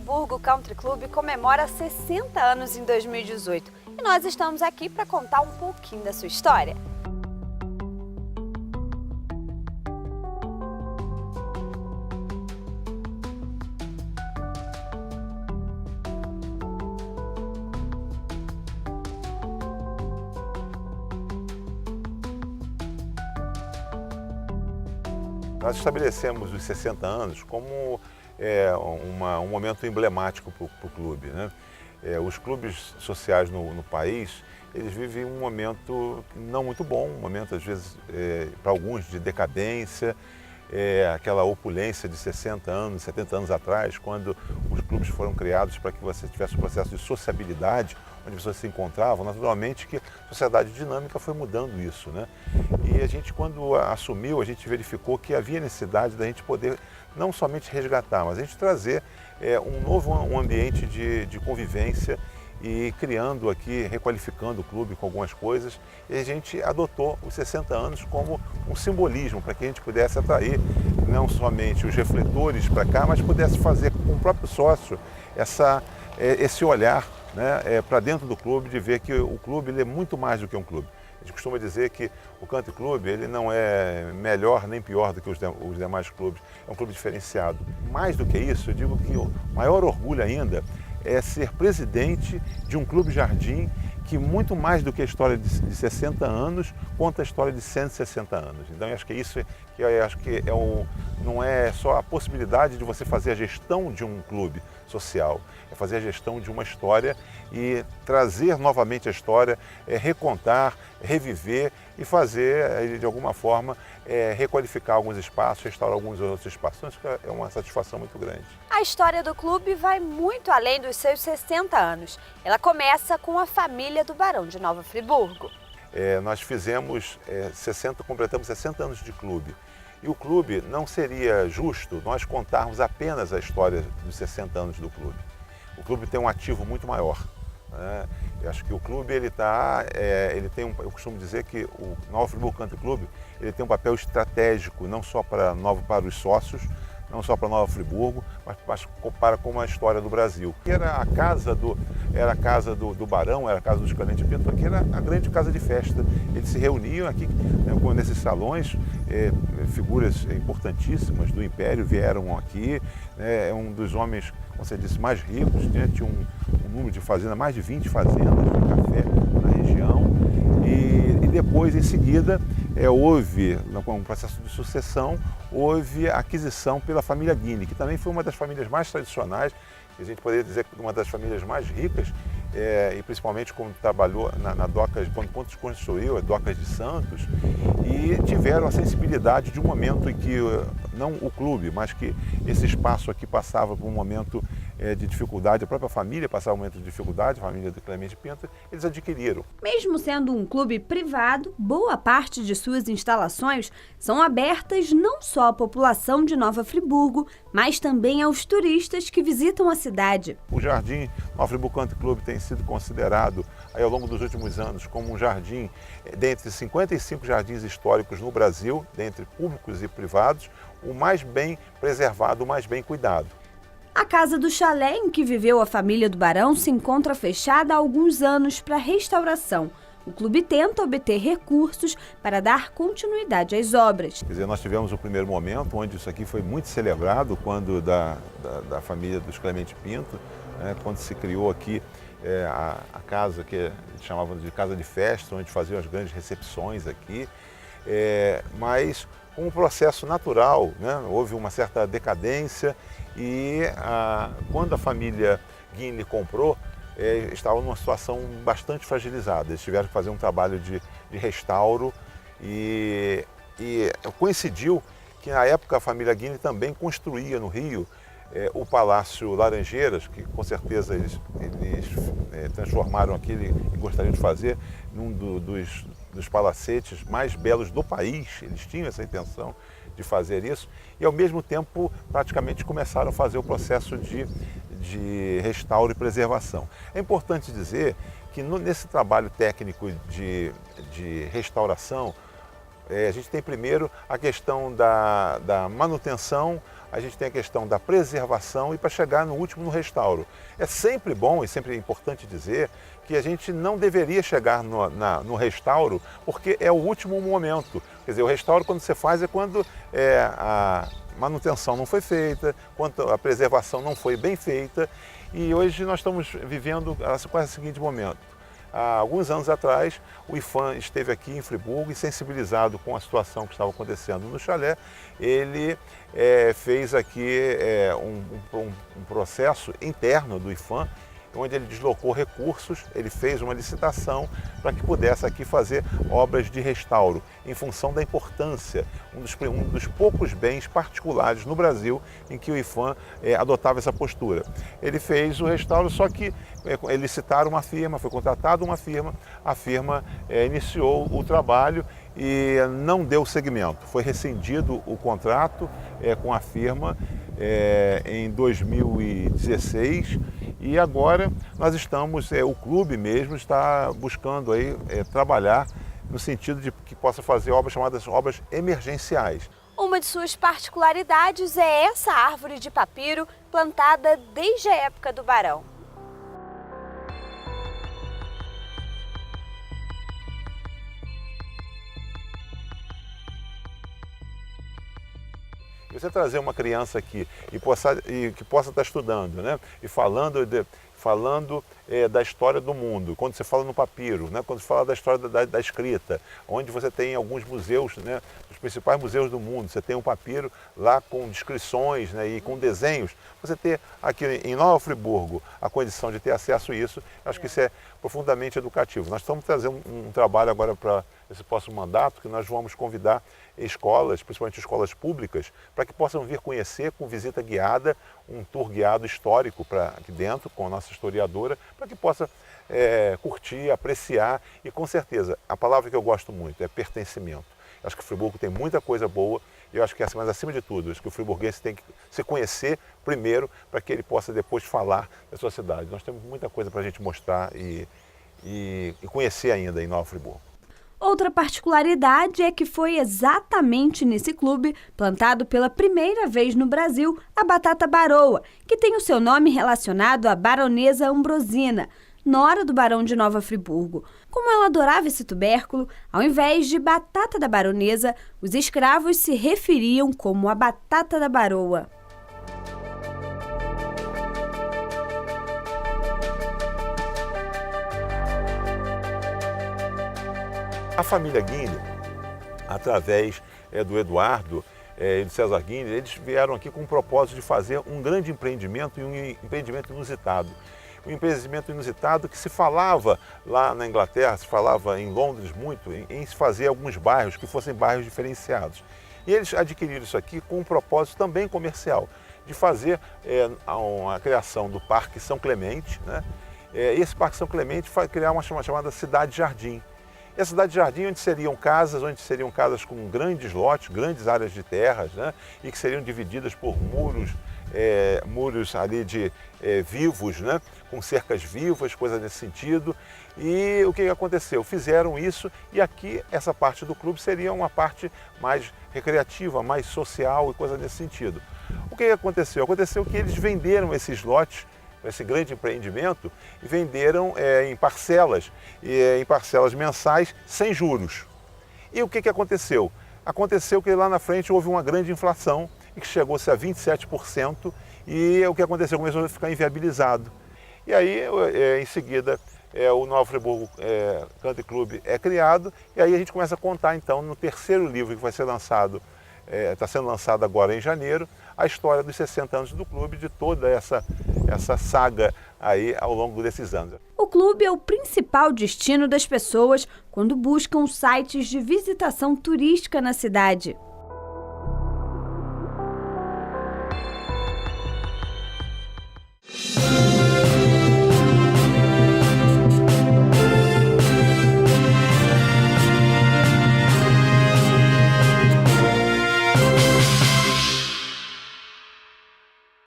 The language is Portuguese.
Friburgo Country Club comemora 60 anos em 2018 e nós estamos aqui para contar um pouquinho da sua história. Nós estabelecemos os 60 anos como um momento emblemático para o clube, né? Os clubes sociais no país, eles vivem um momento não muito bom, um momento às vezes, para alguns, de decadência, aquela opulência de 60 anos, 70 anos atrás, quando os clubes foram criados para que você tivesse um processo de sociabilidade, onde as pessoas se encontravam. Naturalmente que a sociedade dinâmica foi mudando isso, né? E a gente, quando assumiu, a gente verificou que havia necessidade da gente poder não somente resgatar, mas a gente trazer um ambiente de convivência e criando aqui, requalificando o clube com algumas coisas. E a gente adotou os 60 anos como um simbolismo para que a gente pudesse atrair não somente os refletores para cá, mas pudesse fazer com o próprio sócio esse olhar, né, para dentro do clube, de ver que o clube ele é muito mais do que um clube. A gente costuma dizer que o Country Club ele não é melhor nem pior do que os demais clubes, é um clube diferenciado. Mais do que isso, eu digo que o maior orgulho ainda é ser presidente de um clube jardim que, muito mais do que a história de 60 anos, conta a história de 160 anos. Então, eu acho que isso não é só a possibilidade de você fazer a gestão de um clube social, é fazer a gestão de uma história e trazer novamente a história, recontar, reviver e fazer, de alguma forma, requalificar alguns espaços, restaurar alguns outros espaços. Acho que é uma satisfação muito grande. A história do clube vai muito além dos seus 60 anos. Ela começa com a família do Barão de Nova Friburgo. Nós completamos 60 anos de clube. E o clube, não seria justo nós contarmos apenas a história dos 60 anos do clube. O clube tem um ativo muito maior, né? Eu acho que o clube eu costumo dizer que o Nova Friburgo Country Club ele tem um papel estratégico, não só para os sócios, não só para Nova Friburgo, mas para como a história do Brasil. Era a casa do Barão, era a casa dos Clemente Pinto, aqui era a grande casa de festa. Eles se reuniam aqui, né, nesses salões, figuras importantíssimas do Império vieram aqui, é um dos homens, como você disse, mais ricos, né, tinha um número de fazendas, mais de 20 fazendas de café na região, e depois, em seguida, houve, um processo de sucessão, houve a aquisição pela família Guinle, que também foi uma das famílias mais tradicionais, a gente poderia dizer que uma das famílias mais ricas, e principalmente quando trabalhou na Docas, quando construiu a Docas de Santos, e tiveram a sensibilidade de um momento em que, não o clube, mas que esse espaço aqui passava por um momento de dificuldade, a própria família passava um momento de dificuldade, a família do Clemente Pinto, eles adquiriram. Mesmo sendo um clube privado, boa parte de suas instalações são abertas não só à população de Nova Friburgo, mas também aos turistas que visitam a cidade. O Jardim Nova Friburgo Country Club tem sido considerado, ao longo dos últimos anos, como um jardim dentre 55 jardins históricos no Brasil, dentre públicos e privados, o mais bem preservado, o mais bem cuidado. A casa do chalé em que viveu a família do Barão se encontra fechada há alguns anos para restauração. O clube tenta obter recursos para dar continuidade às obras. Quer dizer, nós tivemos o primeiro momento onde isso aqui foi muito celebrado, quando da família dos Clemente Pinto, né, quando se criou aqui a casa que eles chamavam de casa de festa, onde faziam as grandes recepções aqui, mas com um processo natural, né, houve uma certa decadência e quando a família Guinle comprou, estavam numa situação bastante fragilizada. Eles tiveram que fazer um trabalho de restauro e coincidiu que na época a família Guinle também construía no Rio o Palácio Laranjeiras, que com certeza eles transformaram aquilo e gostariam de fazer num dos palacetes mais belos do país. Eles tinham essa intenção de fazer isso e, ao mesmo tempo, praticamente começaram a fazer o processo de restauro e preservação. É importante dizer que nesse trabalho técnico de restauração, A gente tem primeiro a questão da manutenção, a gente tem a questão da preservação e para chegar no último, no restauro. É sempre bom e sempre importante dizer que a gente não deveria chegar no restauro porque é o último momento. Quer dizer, o restauro quando você faz é quando a manutenção não foi feita, quando a preservação não foi bem feita e hoje nós estamos vivendo quase o seguinte momento. Há alguns anos atrás, o IPHAN esteve aqui em Friburgo e, sensibilizado com a situação que estava acontecendo no chalé, ele fez aqui um processo interno do IPHAN, onde ele deslocou recursos, ele fez uma licitação para que pudesse aqui fazer obras de restauro, em função da importância, um dos poucos bens particulares no Brasil em que o IPHAN adotava essa postura. Ele fez o restauro, só que licitaram uma firma, foi contratada uma firma, a firma iniciou o trabalho e não deu seguimento. Foi rescindido o contrato com a firma em 2016 e agora nós estamos, o clube mesmo está buscando aí trabalhar no sentido de que possa fazer obras chamadas obras emergenciais. Uma de suas particularidades é essa árvore de papiro plantada desde a época do Barão. Você trazer uma criança aqui e que possa estar estudando, né? E falando da história do mundo, quando você fala no papiro, né? Quando você fala da história da escrita, onde você tem alguns museus, né? Os principais museus do mundo, você tem um papiro lá com descrições, né? E com desenhos, você ter aqui em Nova Friburgo a condição de ter acesso a isso, acho que isso é profundamente educativo. Nós estamos trazendo um trabalho agora para esse próximo mandato, que nós vamos convidar escolas, principalmente escolas públicas, para que possam vir conhecer com visita guiada, um tour guiado histórico para aqui dentro, com a nossa historiadora, para que possa curtir, apreciar e, com certeza, a palavra que eu gosto muito é pertencimento. Eu acho que o Friburgo tem muita coisa boa e eu acho que mas acima de tudo, acho que o friburguense tem que se conhecer primeiro para que ele possa depois falar da sua cidade. Nós temos muita coisa para a gente mostrar e conhecer ainda em Nova Friburgo. Outra particularidade é que foi exatamente nesse clube, plantado pela primeira vez no Brasil, a batata baroa, que tem o seu nome relacionado à baronesa Ambrosina, nora do barão de Nova Friburgo. Como ela adorava esse tubérculo, ao invés de batata da baronesa, os escravos se referiam como a batata da baroa. A família Guine, através do Eduardo e do César Guine, eles vieram aqui com o propósito de fazer um grande empreendimento e um empreendimento inusitado. Um empreendimento inusitado que se falava lá na Inglaterra, se falava em Londres muito, em se fazer alguns bairros que fossem bairros diferenciados. E eles adquiriram isso aqui com um propósito também comercial, de fazer a criação do Parque São Clemente, né? Esse Parque São Clemente vai criar uma chamada Cidade Jardim. E a Cidade Jardim, onde seriam casas com grandes lotes, grandes áreas de terras, né? E que seriam divididas por muros ali vivos, né? Com cercas vivas, coisas nesse sentido. E o que aconteceu? Fizeram isso e aqui essa parte do clube seria uma parte mais recreativa, mais social e coisa nesse sentido. O que aconteceu? Aconteceu que eles venderam esses lotes, esse grande empreendimento, e venderam em parcelas mensais sem juros. E o que aconteceu? Aconteceu que lá na frente houve uma grande inflação e que chegou-se a 27% e o que aconteceu? Começou a ficar inviabilizado. E aí, em seguida, o Nova Friburgo Country Club é criado e aí a gente começa a contar então no terceiro livro que vai ser lançado, está sendo lançado agora em janeiro, a história dos 60 anos do clube, de toda essa saga aí ao longo desses anos. O clube é o principal destino das pessoas quando buscam sites de visitação turística na cidade.